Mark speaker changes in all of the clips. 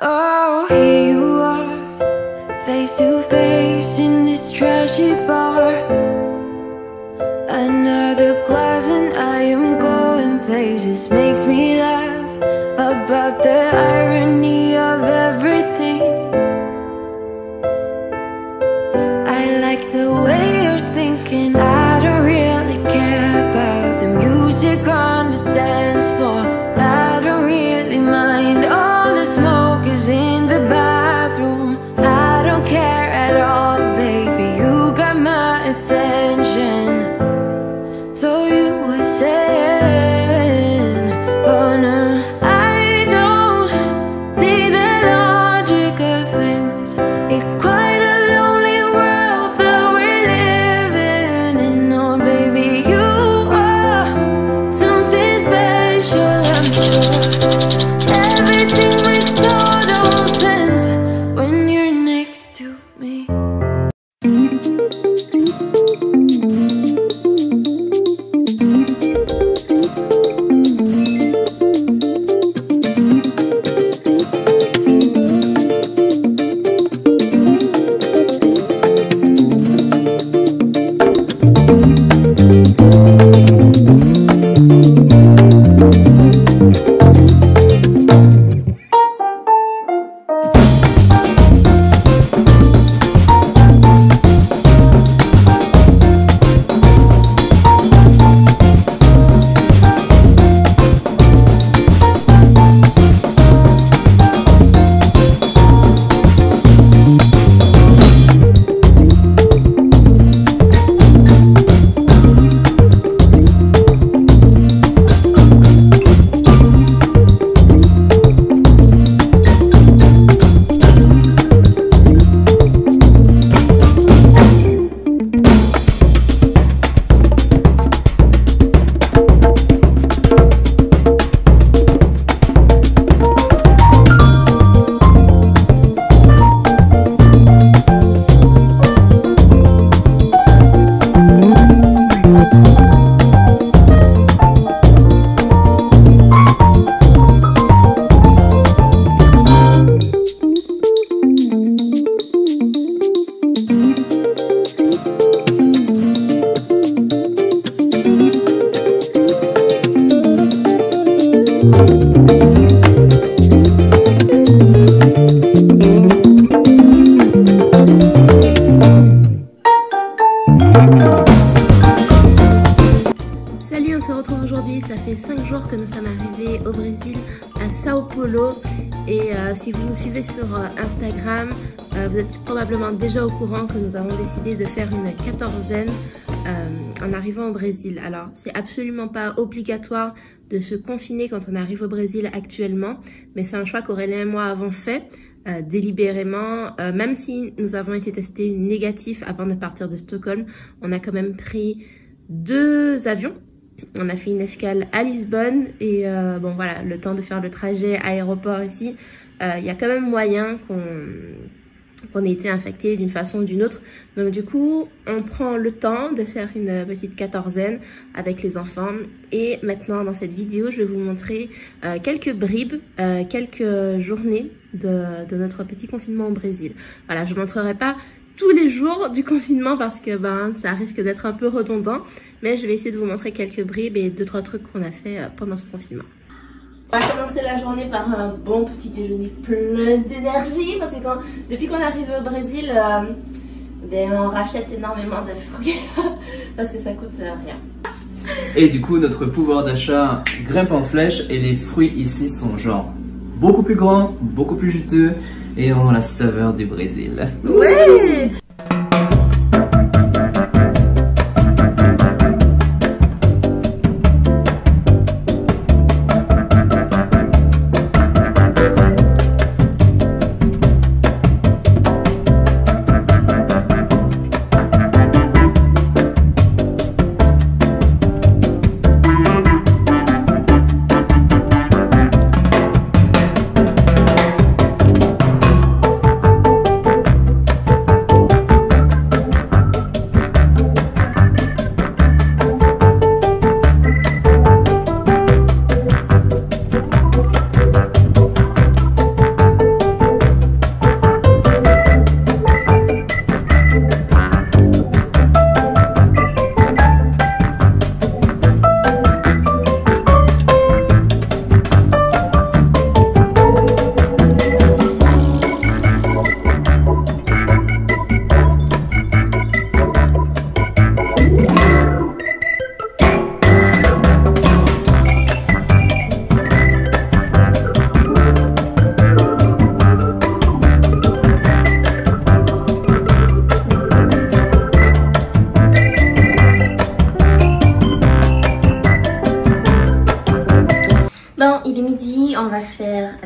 Speaker 1: Oh, here you are, face to face in this trashy bar. Another glass and I am going places. Makes me laugh about the irony of everything. I like the way you're thinking. I don't really care about the music on the dance floor. I don't really mind. All the smoke is in the bathroom. I don't care at all, baby. You got my attention. So you were saying, oh no, I don't see the logic of things. It's quite a lonely world that we're living in. Oh baby, you are something special, I'm sure. Everything makes total sense when you're next to me.
Speaker 2: Salut, on se retrouve aujourd'hui. Ça fait 5 jours que nous sommes arrivés au Brésil, à Sao Paulo. Et si vous nous suivez sur Instagram, vous êtes probablement déjà au courant que nous avons décidé de faire une quatorzaine en arrivant au Brésil. Alors, c'est absolument pas obligatoire de se confiner quand on arrive au Brésil actuellement, mais c'est un choix qu'Aurélien et moi avons fait délibérément. Même si nous avons été testés négatifs avant de partir de Stockholm, on a quand même pris 2 avions. On a fait une escale à Lisbonne et bon voilà, le temps de faire le trajet aéroport ici, il y a quand même moyen qu'on ait été infecté d'une façon ou d'une autre. Donc du coup, on prend le temps de faire une petite quatorzaine avec les enfants. Et maintenant, dans cette vidéo, je vais vous montrer quelques bribes, quelques journées de notre petit confinement au Brésil. Voilà, je ne montrerai pas tous les jours du confinement parce que ça risque d'être un peu redondant, mais je vais essayer de vous montrer quelques bribes et 2-3 trucs qu'on a fait pendant ce confinement. On va commencer la journée par un bon petit déjeuner plein d'énergie parce que depuis qu'on est arrivé au Brésil, on rachète énormément de fruits parce que ça coûte rien.
Speaker 3: Et du coup, notre pouvoir d'achat grimpe en flèche et les fruits ici sont genre beaucoup plus grands, beaucoup plus juteux et ont la saveur du Brésil.
Speaker 2: Ouais!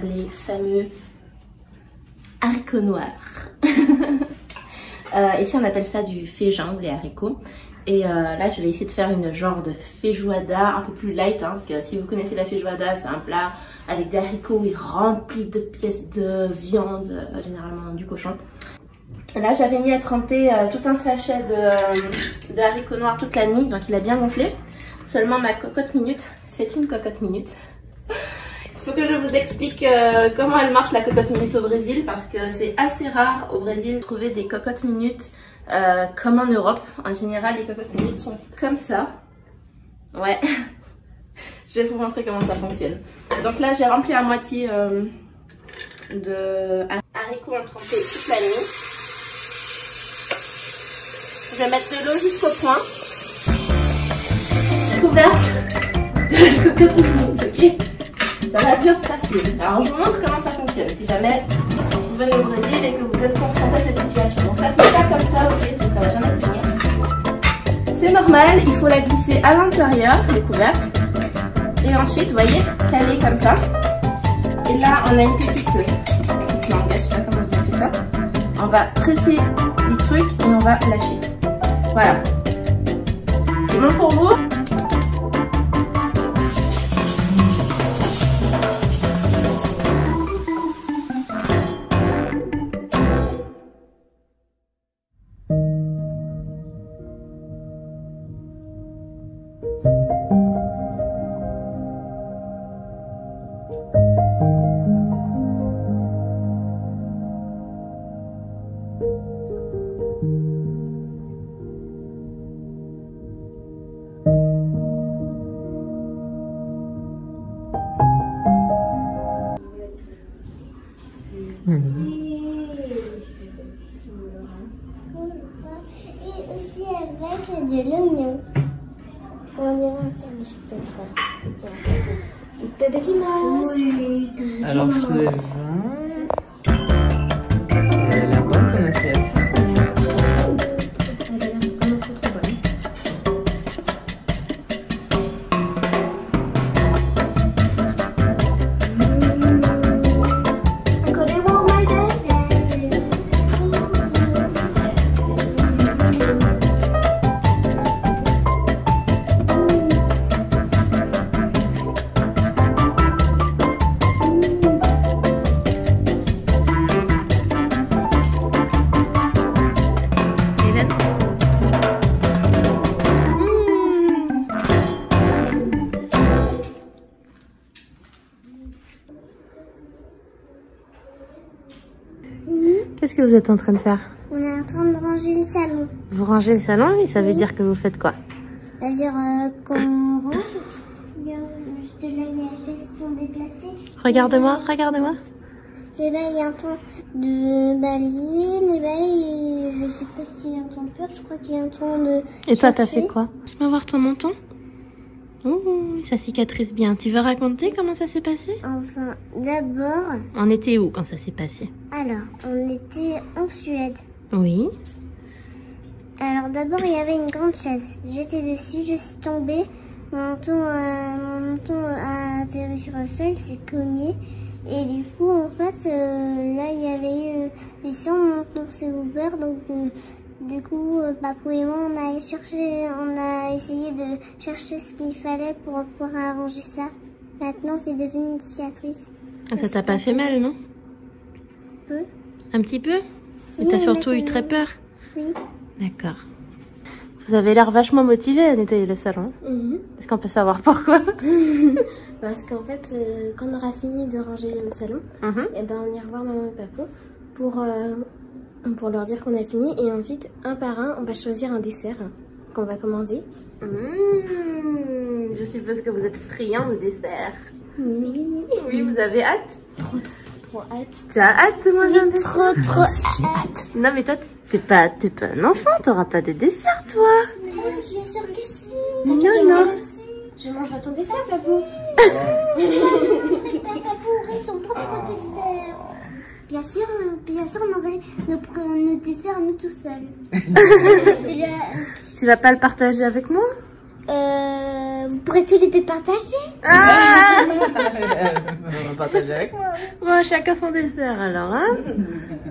Speaker 2: les fameux haricots noirs. Ici on appelle ça du féjin ou les haricots. Et là je vais essayer de faire une genre de feijoada un peu plus light, hein, parce que si vous connaissez la feijoada, c'est un plat avec des haricots et rempli de pièces de viande, généralement du cochon. Là j'avais mis à tremper tout un sachet de haricots noirs toute la nuit, donc il a bien gonflé. Seulement ma cocotte minute, c'est une cocotte minute. Il faut que je vous explique comment elle marche la cocotte minute au Brésil, parce que c'est assez rare au Brésil de trouver des cocottes minutes comme en Europe. En général les cocottes minutes sont comme ça. Ouais, je vais vous montrer comment ça fonctionne. Donc là j'ai rempli à moitié de haricots en trempé toute la nuit. Je vais mettre de l'eau jusqu'au point. Couvercle de la cocotte minute, ok? Ça va bien se passer. Alors je vous montre comment ça fonctionne si jamais vous venez au Brésil et que vous êtes confronté à cette situation. Donc ça c'est pas comme ça, ok, parce que ça va jamais tenir. C'est normal, il faut la glisser à l'intérieur, le couvercle. Et ensuite, vous voyez, caler comme ça. Et là, on a une petite languette, je sais pas comment vous appelez ça. On va presser les trucs et on va lâcher. Voilà. C'est bon pour vous?
Speaker 4: Et aussi avec de l'oignon. On ira faire ça.
Speaker 3: Alors c'est le vin. Elle a l'air bonne ton assiette.
Speaker 2: Qu'est-ce que vous êtes en train de faire?
Speaker 4: On est en train de ranger le salon.
Speaker 2: Vous rangez le salon et ça veut dire que vous faites quoi?
Speaker 4: C'est-à-dire qu'on range, bien, juste là, les chaises sont déplacées.
Speaker 2: Regarde-moi, regarde-moi.
Speaker 4: Et ben, il y a un temps de balayer, et ben, je sais pas s'il y a un temps de peur, je crois qu'il y a un temps de...
Speaker 2: Et toi, t'as fait quoi? Laisse-moi voir ton menton. Ouh, ça cicatrise bien. Tu veux raconter comment ça s'est passé?
Speaker 4: Enfin, d'abord...
Speaker 2: On était où quand ça s'est passé?
Speaker 4: Alors, on était en Suède.
Speaker 2: Oui.
Speaker 4: Alors d'abord, il y avait une grande chaise. J'étais dessus, je suis tombée. Mon menton a atterri sur le sol, s'est cogné. Et du coup, en fait, là, il y avait eu du sang, mon menton s'est ouvert. Donc, du coup, Papou et moi, on a essayé de chercher ce qu'il fallait pour pouvoir arranger ça. Maintenant, c'est devenu une cicatrice.
Speaker 2: Ah, ça t'a pas fait mal, non?
Speaker 4: Un peu.
Speaker 2: Un petit peu? Mais
Speaker 4: Oui,
Speaker 2: t'as surtout eu
Speaker 4: maintenant.
Speaker 2: très peur?
Speaker 4: Oui.
Speaker 2: D'accord. Vous avez l'air vachement motivé à nettoyer le salon. Est-ce qu'on peut savoir pourquoi?
Speaker 5: Parce qu'en fait, quand on aura fini de ranger le salon, et ben on ira voir maman et papa pour leur dire qu'on a fini. Et ensuite, un par un, on va choisir un dessert qu'on va commander.
Speaker 2: Je suppose que vous êtes friand de dessert.
Speaker 5: Oui.
Speaker 2: Oui, vous avez hâte?
Speaker 5: Trop hâte.
Speaker 2: Tu as hâte de manger un dessert?
Speaker 4: Trop.
Speaker 2: J'ai hâte. Non mais toi, t'es pas un enfant, t'auras pas de dessert toi.
Speaker 4: Bien sûr que si.
Speaker 2: Non.
Speaker 5: Je mangerai ton dessert, Papou.
Speaker 4: Papou aurait son propre dessert. Bien sûr, on aurait nos desserts à nous tout seuls.
Speaker 2: Tu vas pas le partager avec moi?
Speaker 4: Vous pourrait tous les deux partager.
Speaker 2: Ah
Speaker 3: On va partager avec moi.
Speaker 2: Bon, chacun son dessert alors, hein.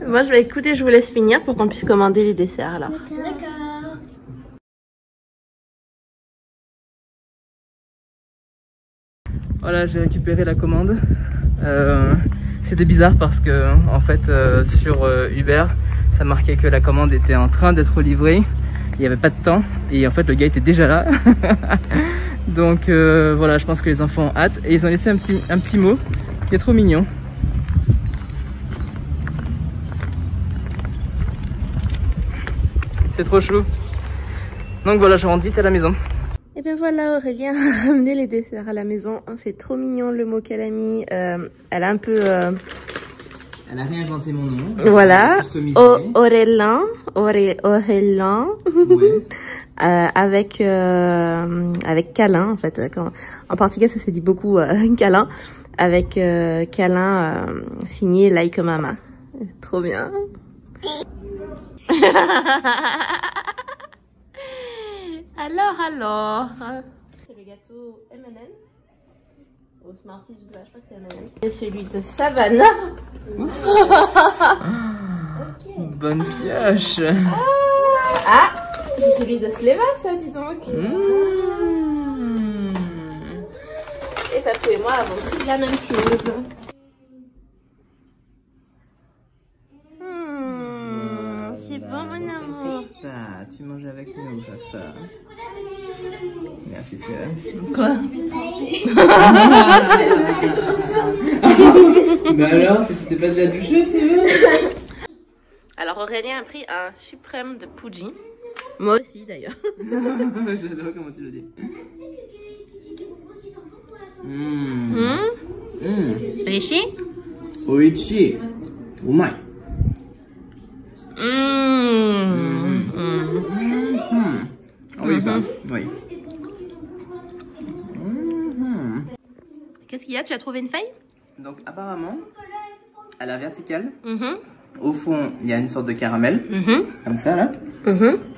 Speaker 2: Moi, je vais écouter, je vous laisse finir pour qu'on puisse commander les desserts alors.
Speaker 4: D'accord.
Speaker 3: Voilà, j'ai récupéré la commande. C'était bizarre parce que en fait sur Uber, ça marquait que la commande était en train d'être livrée. Il n'y avait pas de temps et en fait le gars était déjà là. Donc voilà, je pense que les enfants ont hâte et ils ont laissé un petit mot qui est trop mignon. C'est trop chou. Donc voilà, je rentre vite à la maison.
Speaker 2: Et bien voilà, Aurélien a ramené les desserts à la maison. C'est trop mignon le mot qu'elle a mis. Elle a un peu...
Speaker 3: Elle a réinventé mon nom.
Speaker 2: Voilà, Aurélien. Aurélien.
Speaker 3: Ouais.
Speaker 2: Avec câlin en fait. En portugais ça se dit beaucoup câlin. Avec câlin signé Like Mama. Trop bien. Alors. C'est le gâteau M&M. Au Smarties, je sais pas, je crois que c'est M&M. C'est celui de Savannah.
Speaker 3: Bonne pioche.
Speaker 2: Ah, c'est celui de Sleva, ça, dis donc. Et Papou et moi avons pris la même chose. C'est bon, mon amour.
Speaker 3: Ah, tu manges avec nous, papa. Merci, sœur.
Speaker 2: Quoi?
Speaker 3: Mais alors, t'es pas déjà douché, sérieux?
Speaker 2: Alors Aurélien a pris un suprême de Puji. Moi aussi d'ailleurs.
Speaker 3: J'adore comment tu le dis.
Speaker 2: Rishi?
Speaker 3: Oichi. Umai. Oui, oui.
Speaker 2: Qu'est-ce qu'il y a? Tu as trouvé une feuille?
Speaker 3: Donc apparemment, à la verticale, au fond, il y a une sorte de caramel, comme ça là.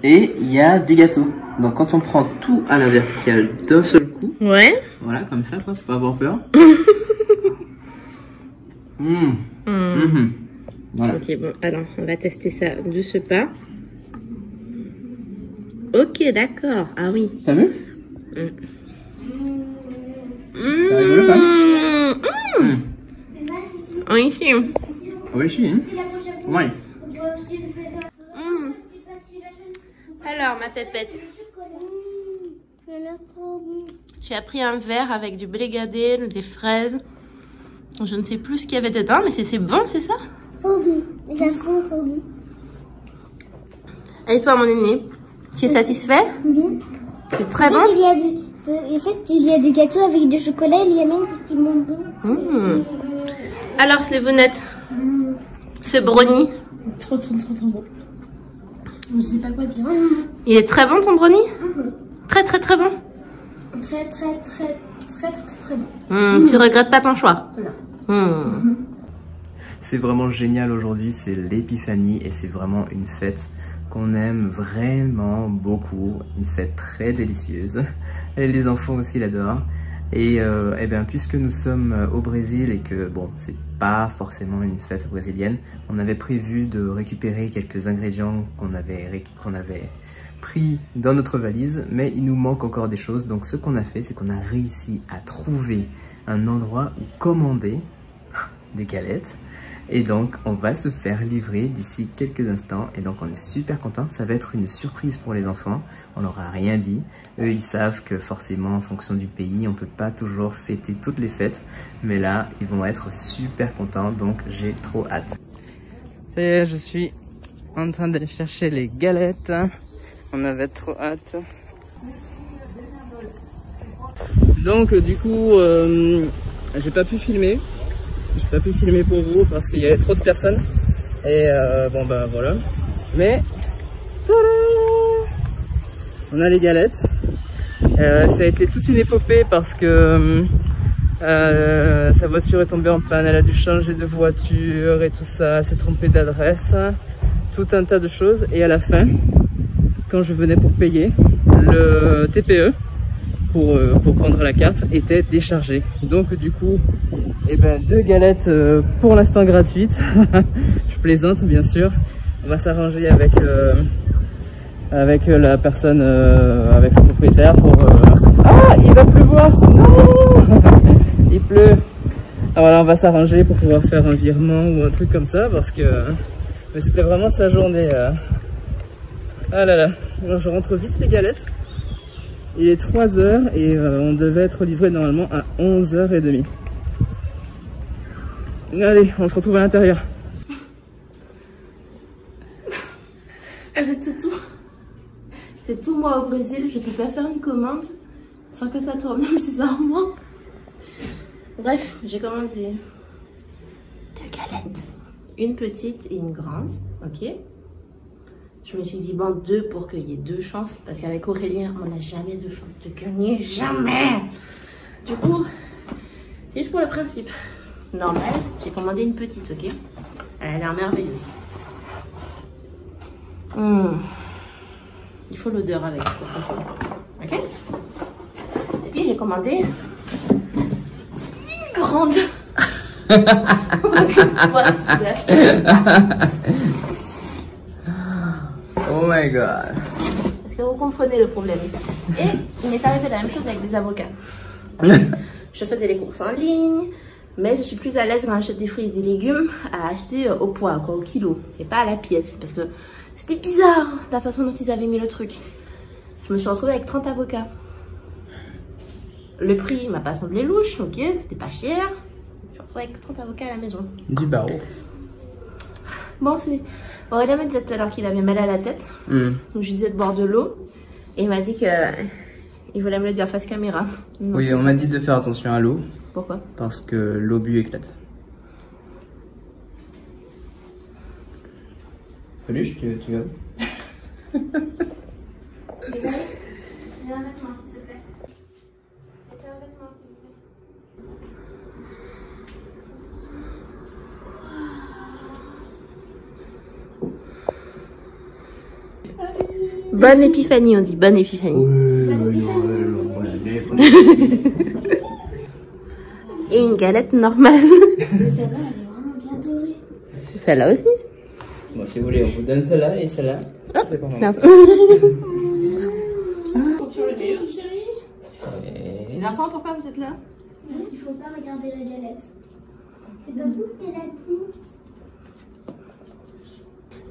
Speaker 3: Et il y a des gâteaux. Donc quand on prend tout à la verticale d'un seul coup,
Speaker 2: ouais.
Speaker 3: Voilà, comme ça, quoi, faut pas avoir peur. Voilà.
Speaker 2: Ok, bon, alors on va tester ça de ce pas. Ok, d'accord. Ah oui.
Speaker 3: T'as vu? C'est rigolo, pas?
Speaker 2: Oui,
Speaker 3: Oui, hein? Ouais.
Speaker 2: Alors, ma pépette. Tu as pris un verre avec du blé-gadé, des fraises. Je ne sais plus ce qu'il y avait dedans, mais c'est bon, c'est ça?
Speaker 4: Trop bon. Ça sent trop bon.
Speaker 2: Et toi, mon aîné, tu es satisfait?
Speaker 4: Oui.
Speaker 2: C'est très bon?
Speaker 4: En fait, il y a du gâteau avec du chocolat, il y a même des petits bonbons.
Speaker 2: Alors, Slévonette, ce brownie?
Speaker 5: Trop bon. Je sais pas quoi dire.
Speaker 2: Il est très bon, ton brownie? Très bon.
Speaker 5: Très bon.
Speaker 2: Tu regrettes pas ton choix?
Speaker 5: Non.
Speaker 3: C'est vraiment génial aujourd'hui, c'est l'épiphanie et c'est vraiment une fête qu'on aime vraiment beaucoup, une fête très délicieuse. Et les enfants aussi l'adorent. Et bien puisque nous sommes au Brésil et que bon, c'est pas forcément une fête brésilienne, on avait prévu de récupérer quelques ingrédients qu'on avait pris dans notre valise, mais il nous manque encore des choses. Donc ce qu'on a fait, c'est qu'on a réussi à trouver un endroit où commander des galettes. Et donc on va se faire livrer d'ici quelques instants et donc on est super content. Ça va être une surprise pour les enfants, on leur a rien dit. Eux ils savent que forcément en fonction du pays on peut pas toujours fêter toutes les fêtes, mais là ils vont être super contents, donc j'ai trop hâte. Et je suis en train d'aller chercher les galettes, on avait trop hâte. Donc du coup j'ai pas pu filmer. J'ai pas pu filmer pour vous parce qu'il y avait trop de personnes. Et bon bah voilà. Mais on a les galettes. Ça a été toute une épopée parce que sa voiture est tombée en panne, elle a dû changer de voiture et tout ça, elle s'est trompée d'adresse, tout un tas de choses. Et à la fin, quand je venais pour payer, le TPE pour prendre la carte était déchargé. Donc du coup, eh ben, 2 galettes pour l'instant gratuites. Je plaisante bien sûr. On va s'arranger avec la personne, avec le propriétaire pour... Ah, il va pleuvoir! Non! Il pleut! Ah, voilà, on va s'arranger pour pouvoir faire un virement ou un truc comme ça parce que... Mais c'était vraiment sa journée. Ah là là, alors je rentre vite les galettes. Il est 3 h et on devait être livré normalement à 11h30. Allez, on se retrouve à l'intérieur.
Speaker 2: C'est tout. C'est tout moi au Brésil, je peux pas faire une commande sans que ça tourne bizarrement. Bref, j'ai commandé 2 galettes. Une petite et une grande, ok. Je me suis dit, bon, 2 pour qu'il y ait 2 chances. Parce qu'avec Aurélien, on n'a jamais de chance de gagner. Jamais! Du coup, c'est juste pour le principe. Normal, j'ai commandé une petite, ok. Elle a l'air merveilleuse. Il faut l'odeur avec. Ok. Et puis, j'ai commandé une grande.
Speaker 3: Oh my god.
Speaker 2: Est-ce que vous comprenez le problème? Et il m'est arrivé la même chose avec des avocats. Je faisais les courses en ligne, mais je suis plus à l'aise quand j'achète des fruits et des légumes à acheter au poids, quoi, au kilo, et pas à la pièce, parce que c'était bizarre la façon dont ils avaient mis le truc. Je me suis retrouvée avec 30 avocats. Le prix m'a pas semblé louche, ok, c'était pas cher. Je me suis retrouvée avec 30 avocats à la maison.
Speaker 3: Du barreau.
Speaker 2: Bon, c'est... Aurélien me disait tout à l'heure qu'il avait mal à la tête. Donc je lui disais de boire de l'eau. Et il m'a dit qu'il voulait me le dire face caméra. Donc,
Speaker 3: oui, on m'a dit de faire attention à l'eau.
Speaker 2: Pourquoi? Parce
Speaker 3: que l'obus éclate. Peluche, tu vas?
Speaker 2: Bonne épiphanie, on dit bonne épiphanie. Et une galette normale.
Speaker 5: Celle-là, elle est vraiment bien dorée.
Speaker 2: Celle-là aussi.
Speaker 3: Bon, si vous voulez, on vous donne celle-là et celle-là. C'est pas mal.
Speaker 2: Attention le meilleur, chérie. Les enfants, pourquoi vous êtes là?
Speaker 5: Parce qu'il faut pas regarder la galette. C'est pas vous qu'elle a dit.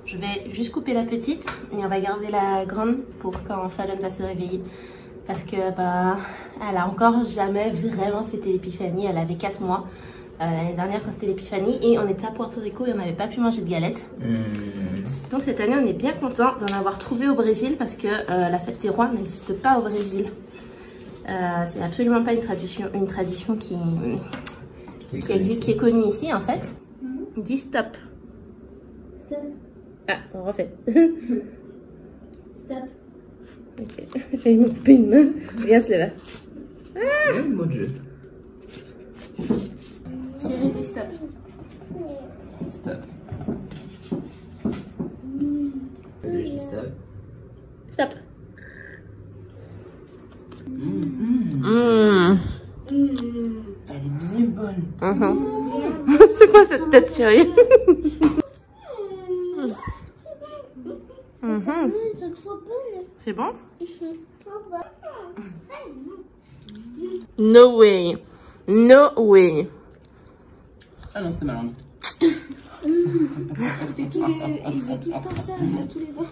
Speaker 2: Je vais juste couper la petite et on va garder la grande pour quand Fallon va se réveiller. Parce que bah, elle a encore jamais vraiment fêté l'épiphanie. Elle avait 4 mois l'année dernière quand c'était l'épiphanie et on était à Porto Rico et on n'avait pas pu manger de galettes. Donc cette année on est bien content d'en avoir trouvé au Brésil parce que la fête des rois n'existe pas au Brésil. C'est absolument pas une tradition qui existe, qui est connue ici en fait. Dis stop.
Speaker 5: Stop.
Speaker 2: Ah, on refait.
Speaker 5: Stop.
Speaker 2: Ok, j'ai me couper une main. Regarde, se lève.
Speaker 3: Ah, mon Dieu.
Speaker 2: Chérie, dis stop.
Speaker 3: Stop. Je dis stop.
Speaker 2: Stop.
Speaker 3: Elle est bien bonne.
Speaker 2: C'est quoi cette tête, chérie?
Speaker 5: C'est trop bonne.
Speaker 2: C'est bon?
Speaker 5: Trop bonne.
Speaker 2: No way. No way.
Speaker 3: Ah non, c'était ma langue.
Speaker 5: Il faisait tout le temps ça, tous les ans.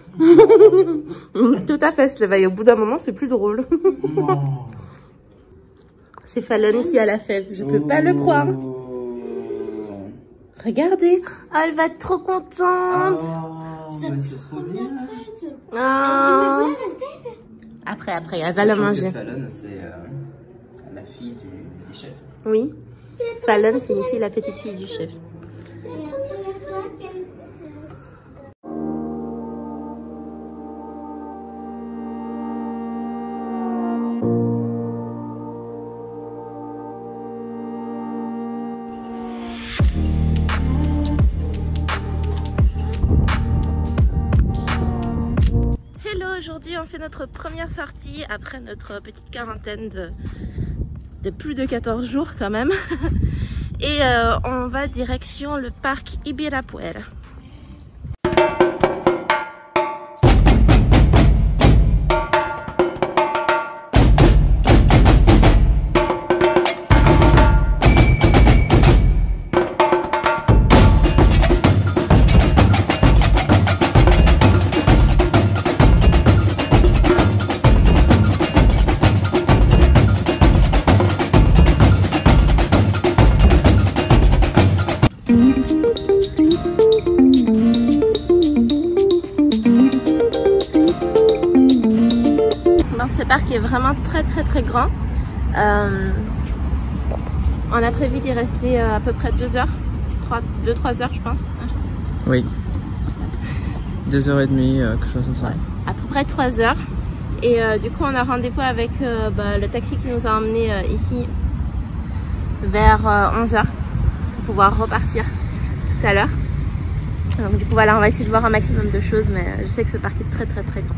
Speaker 2: Tout à fait, se l'éveille. Au bout d'un moment, c'est plus drôle. C'est Fallon qui a la fève. Je peux pas le croire. Regardez. Oh, elle va être trop contente.
Speaker 3: C'est trop bien.
Speaker 2: Ah. Après, elle va la manger.
Speaker 3: Fallon, c'est la fille du chef.
Speaker 2: Oui. Fallon signifie la petite fille du chef.
Speaker 5: C'est la première fois qu'elle...
Speaker 2: Hello, aujourd'hui on fait notre première sortie après notre petite quarantaine de plus de 14 jours quand même. Et on va direction le parc Ibirapuera. Ce parc est vraiment très grand. On a prévu d'y rester à peu près 2 heures, 2-3 heures je pense.
Speaker 3: Oui, 2h30, quelque chose comme ça.
Speaker 2: Ouais, à peu près 3 heures. Et du coup on a rendez-vous avec le taxi qui nous a emmenés ici vers 11h pour pouvoir repartir tout à l'heure. Donc du coup voilà, on va essayer de voir un maximum de choses, mais je sais que ce parc est très grand.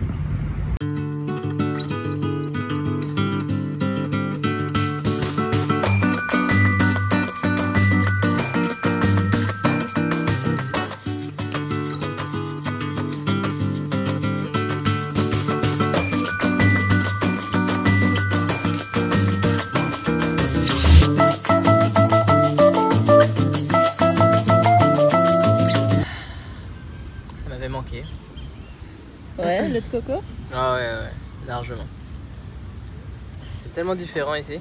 Speaker 3: Manqué.
Speaker 2: Ouais, le de coco.
Speaker 3: Ah ouais, largement. C'est tellement différent ici.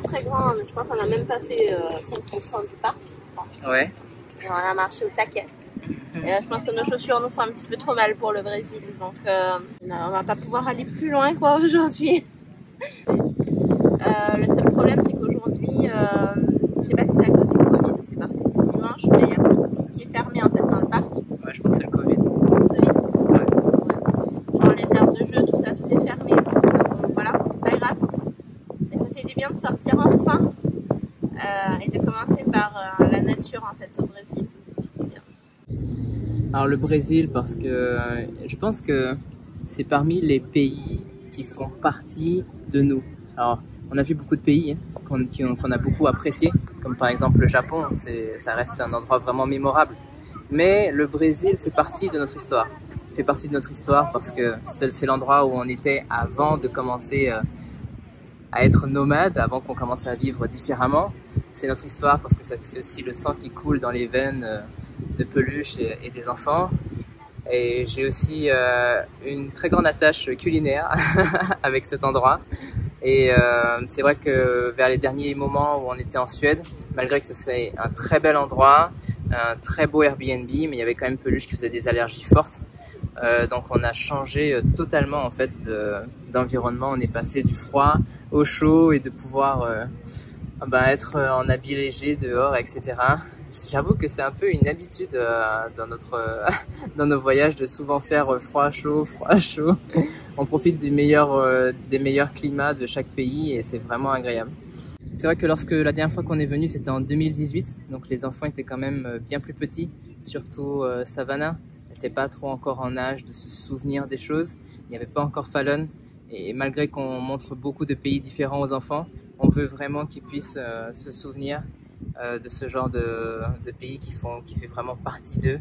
Speaker 3: Très grand, je crois qu'on n'a même pas fait 5% du parc. Ouais.
Speaker 2: Et on a marché au taquet. Et je pense que nos chaussures nous font un petit peu trop mal pour le Brésil, donc on va pas pouvoir aller plus loin quoi aujourd'hui. Le seul problème c'est qu'aujourd'hui, je sais pas si c'est à cause du Covid, c'est parce que c'est dimanche, mais il y a tout qui est fermé en fait dans le parc.
Speaker 3: Ouais, je pense que c'est le Covid.
Speaker 2: Genre les aires de jeu, tout ça, tout est fermé. Donc voilà, c'est pas grave. Mais ça fait du bien de sortir enfin et de commencer par la nature en fait au Brésil.
Speaker 3: Alors le Brésil, parce que je pense que c'est parmi les pays qui font partie de nous. Alors on a vu beaucoup de pays qu'on a beaucoup apprécié, comme par exemple le Japon, ça reste un endroit vraiment mémorable. Mais le Brésil fait partie de notre histoire. Fait partie de notre histoire parce que c'est l'endroit où on était avant de commencer à être nomade, avant qu'on commence à vivre différemment. C'est notre histoire parce que c'est aussi le sang qui coule dans les veines de Peluche et des enfants. Et j'ai aussi une très grande attache culinaire avec cet endroit. Et c'est vrai que vers les derniers moments où on était en Suède, malgré que c'est un très bel endroit, un très beau Airbnb, mais il y avait quand même Peluche qui faisait des allergies fortes. Donc on a changé totalement en fait d'environnement. On est passé du froid au chaud et de pouvoir être en habit léger dehors, etc. J'avoue que c'est un peu une habitude dans nos voyages de souvent faire froid, chaud. On profite des meilleurs climats de chaque pays et c'est vraiment agréable. C'est vrai que lorsque la dernière fois qu'on est venu, c'était en 2018, donc les enfants étaient quand même bien plus petits, surtout Savannah. Elle n'était pas trop encore en âge de se souvenir des choses. Il n'y avait pas encore Fallon, et malgré qu'on montre beaucoup de pays différents aux enfants, on veut vraiment qu'ils puissent se souvenir de ce genre de pays qui fait vraiment partie d'eux,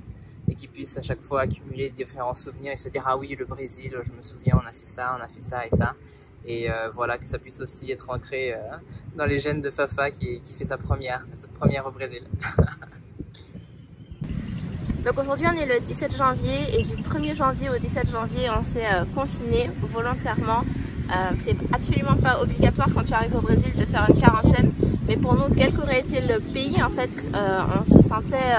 Speaker 3: et qu'ils puissent à chaque fois accumuler différents souvenirs et se dire ah oui, le Brésil, je me souviens, on a fait ça et ça. Et voilà, que ça puisse aussi être ancré dans les gènes de Fafa qui fait sa toute première au Brésil.
Speaker 2: Donc aujourd'hui on est le 17 janvier et du 1er janvier au 17 janvier on s'est confiné volontairement. C'est absolument pas obligatoire quand tu arrives au Brésil de faire une quarantaine, mais pour nous, quel qu'aurait été le pays, en fait, on se sentait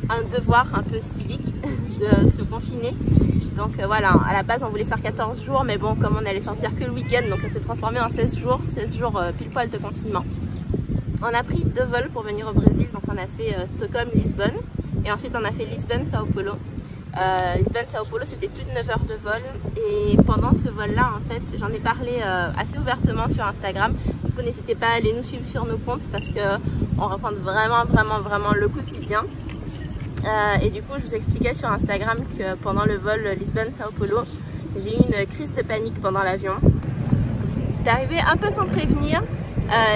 Speaker 2: un devoir un peu civique de se confiner. Donc voilà, à la base on voulait faire 14 jours, mais bon, comme on allait sortir que le week-end, donc ça s'est transformé en 16 jours pile poil de confinement. On a pris 2 vols pour venir au Brésil, donc on a fait Stockholm-Lisbonne et ensuite on a fait Lisbonne-Sao Paulo. Lisbonne-Sao Paulo, c'était plus de 9 heures de vol, et pendant ce vol-là, en fait, j'en ai parlé assez ouvertement sur Instagram. Du coup, n'hésitez pas à aller nous suivre sur nos comptes parce qu'on raconte vraiment le quotidien. Et du coup, je vous expliquais sur Instagram que pendant le vol Lisbonne-Sao Paulo, j'ai eu une crise de panique pendant l'avion. C'est arrivé un peu sans prévenir.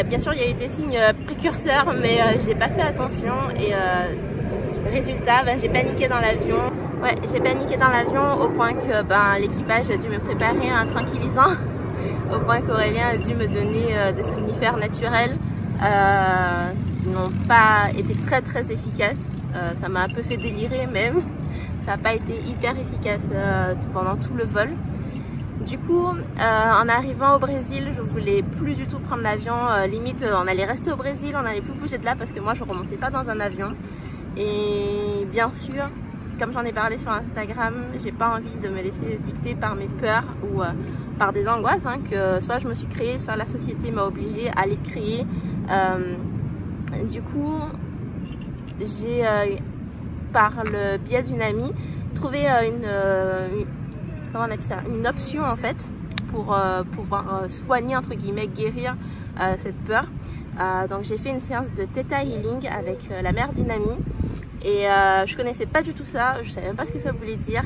Speaker 2: Bien sûr, il y a eu des signes précurseurs, mais j'ai pas fait attention et résultat, j'ai paniqué dans l'avion. Ouais, j'ai paniqué dans l'avion au point que l'équipage a dû me préparer un tranquillisant, au point qu'Aurélien a dû me donner des somnifères naturels qui n'ont pas été très efficaces. Ça m'a un peu fait délirer même, ça n'a pas été hyper efficace pendant tout le vol. Du coup, en arrivant au Brésil, je voulais plus du tout prendre l'avion, limite on allait rester au Brésil, on n'allait plus bouger de là parce que moi je ne remontais pas dans un avion. Et bien sûr, comme j'en ai parlé sur Instagram, j'ai pas envie de me laisser dicter par mes peurs ou par des angoisses que soit je me suis créée, soit la société m'a obligée à les créer. Du coup, j'ai par le biais d'une amie trouvé comment on appelle ça, une option en fait pour pouvoir soigner, entre guillemets, guérir cette peur. Donc j'ai fait une séance de Theta Healing avec la mère d'une amie. Et je connaissais pas du tout ça, je savais même pas ce que ça voulait dire.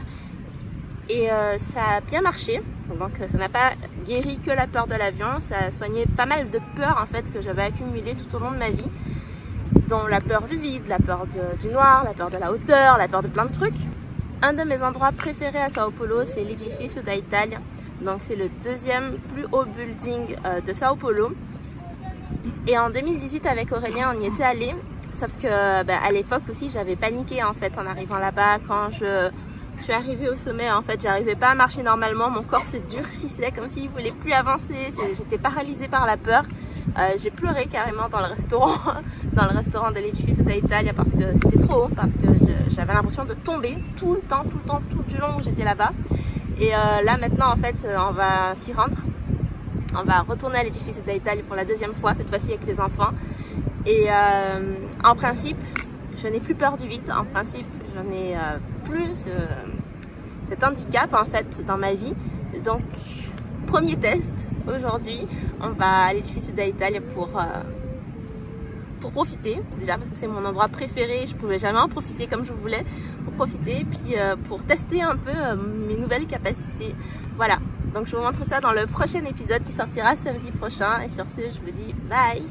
Speaker 2: Et ça a bien marché, donc ça n'a pas guéri que la peur de l'avion, ça a soigné pas mal de peurs en fait que j'avais accumulées tout au long de ma vie, dont la peur du vide, la peur du noir, la peur de la hauteur, la peur de plein de trucs. Un de mes endroits préférés à Sao Paulo, c'est l'Edificio da Itália, donc c'est le 2e plus haut building de Sao Paulo. Et en 2018 avec Aurélien, on y était allé. Sauf que à l'époque aussi j'avais paniqué en fait en arrivant là-bas. Quand je suis arrivée au sommet, en fait j'arrivais pas à marcher normalement, mon corps se durcissait comme s'il voulait plus avancer, j'étais paralysée par la peur. J'ai pleuré carrément dans le restaurant de l'Edificio da Itália parce que c'était trop haut, parce que j'avais l'impression de tomber tout le temps, tout du long où j'étais là-bas. Et là maintenant en fait on va s'y rendre. On va retourner à l'Edificio da Itália pour la 2e fois, cette fois-ci avec les enfants. Et en principe, je n'ai plus peur du vide. En principe, je n'ai plus cet handicap en fait dans ma vie. Donc, premier test aujourd'hui, on va à l'Edificio da Itália pour profiter. Déjà parce que c'est mon endroit préféré, je pouvais jamais en profiter comme je voulais. Pour profiter, puis pour tester un peu mes nouvelles capacités. Voilà. Donc je vous montre ça dans le prochain épisode qui sortira samedi prochain. Et sur ce, je vous dis bye!